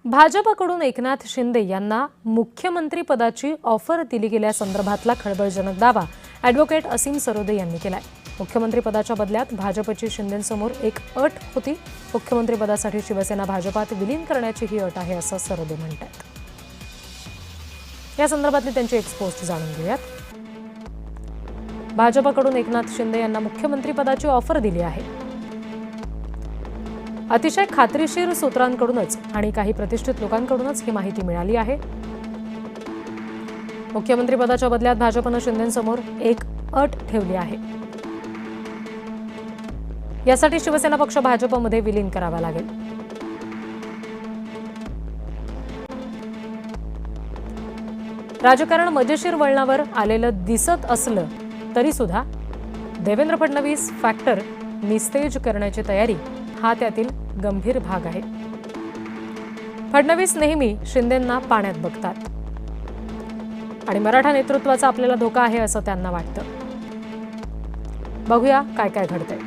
भाजपकडून एकनाथ शिंदे यांना मुख्यमंत्री पदाची ऑफर दिली गेल्यासंदर्भातला खळबळजनक दावा ॲडव्होकेट असीम सरोदे यांनी केलाय। मुख्यमंत्री पदाच्या बदल्यात भाजपची शिंदेंसमोर एक अट होती। मुख्यमंत्री पदासाठी शिवसेना भाजपात विलीन करण्याची ही अट आहे असं सरोदे म्हणतात। या संदर्भातली त्यांची एक पोस्ट जाणून घेऊयात। भाजपकडून एकनाथ शिंदे यांना मुख्यमंत्री पदाची ऑफर दिली आहे। अतिशय खात्रीशीर सूत्रांकडूनच आणि काही प्रतिष्ठित लोकांकडूनच ही माहिती मिळाली आहे। मुख्यमंत्री पदाच्या बदल्यात भाजपने शिंदेंसमोर एक अट ठेवली आहे। यासाठी शिवसेना पक्ष भाजपमध्ये विलीन करावा लागेल। राजकारण मजेशीर वळणावर आलेलं दिसत असलं तरी सुद्धा देवेंद्र फडणवीस फॅक्टर निस्तेज करण्याची तयारी हा त्यातील गंभीर भाग आहे। फडणवीस नेहमी शिंदेंना पाण्यात बघतात आणि मराठा नेतृत्वाचा आपल्याला धोका आहे असं त्यांना वाटतं। बघूया काय काय घडतंय।